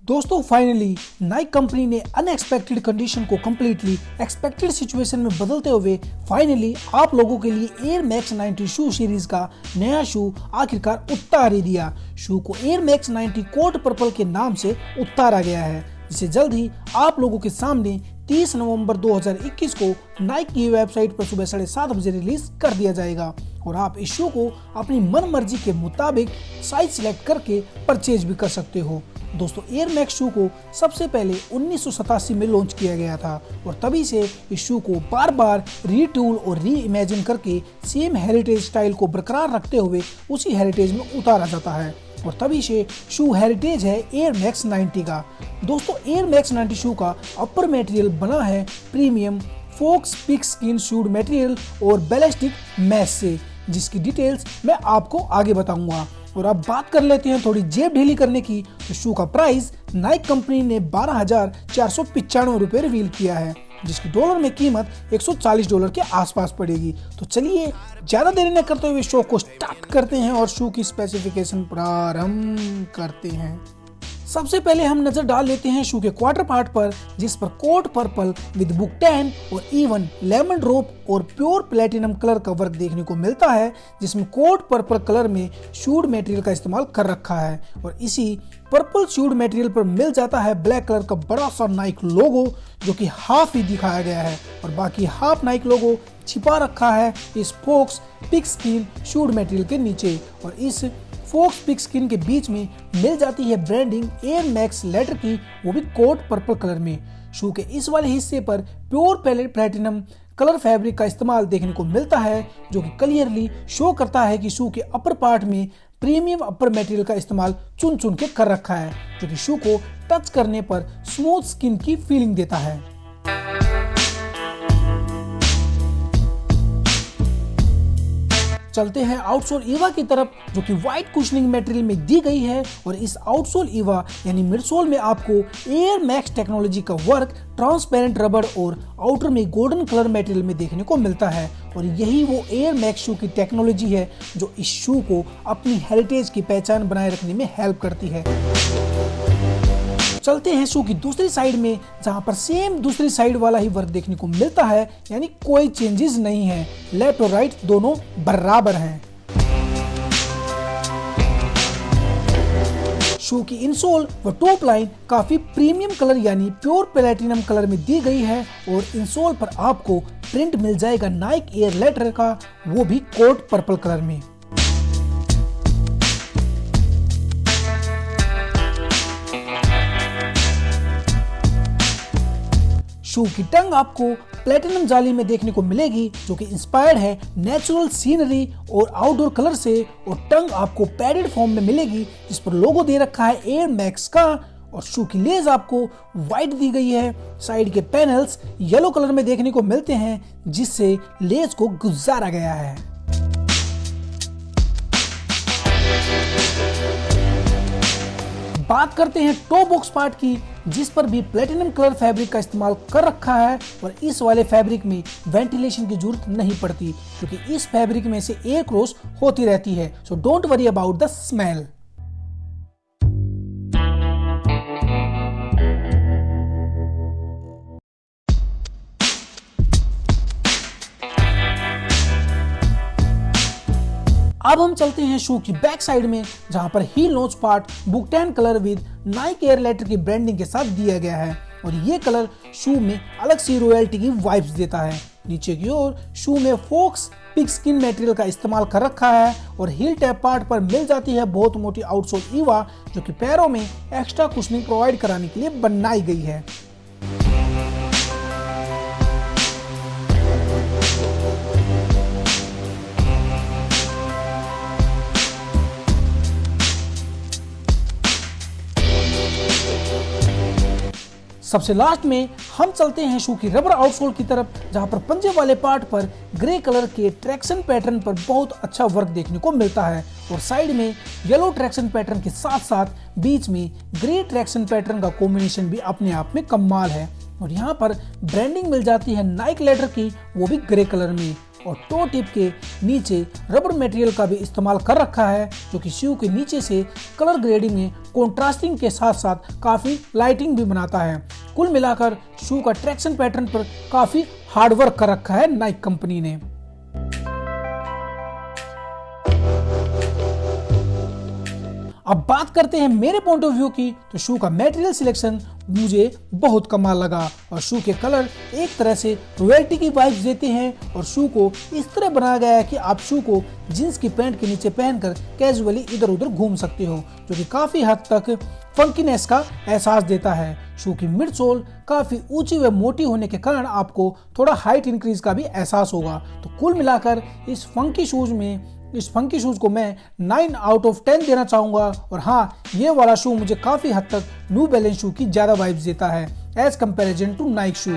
दोस्तों finally Naik company ने unexpected condition को कंप्लीटली एक्सपेक्टेड सिचुएशन में बदलते हुए फाइनली आप लोगों के लिए एयर मैक्स 90 शू सीरीज का नया शू आखिरकार उतार ही दिया। शू को एयर मैक्स 90 कोट पर्पल के नाम से उतारा गया है, जिसे जल्द ही आप लोगों के सामने 30 नवंबर 2021 को नाइक की वेबसाइट पर सुबह 7:30 बजे रिलीज कर दिया जाएगा और आप इस शू को अपनी मन मर्जी के मुताबिक साइज सिलेक्ट करके परचेज भी कर सकते हो। दोस्तों एयर मैक्स शू को सबसे पहले 1987 में लॉन्च किया गया था और तभी से इस शू को बार बार रीटूल और री इमेजिन करके सेम हेरिटेज स्टाइल को बरकरार रखते हुए उसी हेरिटेज में उतारा जाता है और तभी से शू हेरिटेज है एयर मैक्स 90 का। दोस्तों एयर मैक्स 90 शू का अपर मटेरियल बना है प्रीमियम फोक्स पिगस्किन शूड मटेरियल और बैलिस्टिक मैश से, जिसकी डिटेल्स मैं आपको आगे बताऊंगा। और अब बात कर लेते हैं थोड़ी जेब ढीली करने की, तो शू का प्राइस नाइक कंपनी ने $12,495 रिवील किया है, जिसकी डॉलर में कीमत $140 के आसपास पड़ेगी। तो चलिए ज्यादा देरी न करते हुए शो को स्टार्ट करते हैं और शू की स्पेसिफिकेशन प्रारंभ करते हैं। सबसे पहले हम नजर डाल लेते हैं शू के क्वार्टर पार्ट पर, जिस पर coat purple with book tan और इवन लेमन ड्रॉप और प्योर प्लेटिनम कलर का वर्क देखने को मिलता है, जिसमें कोट पर्पल कलर में शूड मटेरियल का इस्तेमाल कर रखा है और इसी पर्पल शूड मटेरियल पर मिल जाता है ब्लैक कलर का बड़ा सा नाइक लोगो, जो कि हाफ ही दिखाया गया है और बाकी हाफ नाइक लोगो छिपा रखा है इस फोक्स पिगस्किन शूड मटेरियल के नीचे। और इस फोक्स पिगस्किन के बीच में मिल जाती है ब्रांडिंग एयर मैक्स लेटर की, वो भी कोट पर्पल कलर में। शू के इस वाले हिस्से पर प्योर प्लेटिनम कलर फैब्रिक का इस्तेमाल देखने को मिलता है, जो कि क्लियरली शो करता है कि शू के अपर पार्ट में प्रीमियम अपर मटेरियल का इस्तेमाल चुन चुन के कर रखा है, जो कि शू को टच करने पर स्मूथ स्किन की फीलिंग देता है। चलते हैं आउटसोल ईवा की तरफ, जो कि व्हाइट कुशनिंग मटेरियल में दी गई है और इस आउटसोल ईवा यानी मिडसोल में आपको एयर मैक्स टेक्नोलॉजी का वर्क ट्रांसपेरेंट रबर और आउटर में गोल्डन कलर मटेरियल में देखने को मिलता है और यही वो एयर मैक्स शू की टेक्नोलॉजी है जो इस शू को अपनी हेरिटेज की पहचान बनाए रखने में हेल्प करती है। चलते हैं शू की दूसरी साइड में, जहां पर सेम दूसरी साइड वाला ही वर्क देखने को मिलता है, यानी कोई चेंजेस नहीं है, लेफ्ट और राइट दोनों बराबर हैं। शू की इंसोल व टॉप लाइन काफी प्रीमियम कलर यानी प्योर प्लेटिनम कलर में दी गई है और इंसोल पर आपको प्रिंट मिल जाएगा नाइक एयर लेटर का, वो भी कोट पर्पल कलर में। शू की टंग आपको प्लेटिनम जाली में देखने को मिलेगी, जो कि इंस्पायर्ड है नेचुरल सीनरी और आउटडोर कलर से, और टंग आपको पैडेड फॉर्म में मिलेगी, जिस पर लोगो दे रखा है एयर मैक्स का। और शू की लेस आपको व्हाइट दी गई है, साइड के पैनल्स येलो कलर में देखने को मिलते हैं, जिससे लेस को गुजारा गया है। बात करते हैं टॉप बॉक्स पार्ट की, जिस पर भी प्लेटिनम कलर फैब्रिक का इस्तेमाल कर रखा है और इस वाले फैब्रिक में वेंटिलेशन की जरूरत नहीं पड़ती, क्योंकि इस फैब्रिक में से एयर क्रॉस होती रहती है, so don't worry about the smell. अब हम चलते हैं शू की बैक साइड में, जहां पर heel notch part buck tan colour with Nike Air letter की ब्रांडिंग के साथ दिया गया है और ये कलर शू में अलग सी रॉयल्टी की वाइब्स देता है। नीचे की ओर शू में फोक्स पिगस्किन मटेरियल का इस्तेमाल कर रखा है और हील टैप पार्ट पर मिल जाती है बहुत मोटी आउटसोल ईवा, जो कि पैरों में एक्स्ट्रा कुशनिंग प्रोवाइड कराने के लिए बनाई गई है। सबसे लास्ट में हम चलते हैं शू की रबर आउटसोल की तरफ, जहां पर पंजे वाले पार्ट पर ग्रे कलर के ट्रैक्शन पैटर्न पर बहुत अच्छा वर्क देखने को मिलता है और साइड में येलो ट्रैक्शन पैटर्न के साथ साथ बीच में ग्रे ट्रैक्शन पैटर्न का कॉम्बिनेशन भी अपने आप में कमाल है। और यहाँ पर ब्रांडिंग मिल जाती है नाइक लेदर की, वो भी ग्रे कलर में, और टो टिप के नीचे रबर मटेरियल का भी इस्तेमाल कर रखा है, जो कि शू के नीचे से कलर ग्रेडिंग में कॉन्ट्रास्टिंग के साथ साथ काफी लाइटिंग भी बनाता है। कुल मिलाकर शू का ट्रैक्शन पैटर्न पर काफी हार्ड वर्क कर रखा है नाइक कंपनी ने। अब बात करते हैं मेरे पॉइंट ऑफ व्यू की, तो शू का मटेरियल सिलेक्शन मुझे बहुत कमाल लगा और शू के कलर एक तरह से रॉयल्टी की वाइब्स देते हैं और शू को इस तरह बनाया गया है कि आप शू को जींस की पैंट के नीचे पहनकर कैजुअली इधर उधर घूम सकते हो, जो कि काफी हद तक फंकीनेस का एहसास देता है। शू की मिड सोल काफी ऊंची व मोटी होने के कारण आपको थोड़ा हाइट इंक्रीज का भी एहसास होगा। तो कुल मिलाकर इस फंकी शूज को मैं 9 आउट ऑफ 10 देना चाहूंगा। और हाँ, ये वाला शू मुझे काफी हद तक न्यू बैलेंस शू की ज्यादा वाइब्स देता है as comparison to Nike shoe.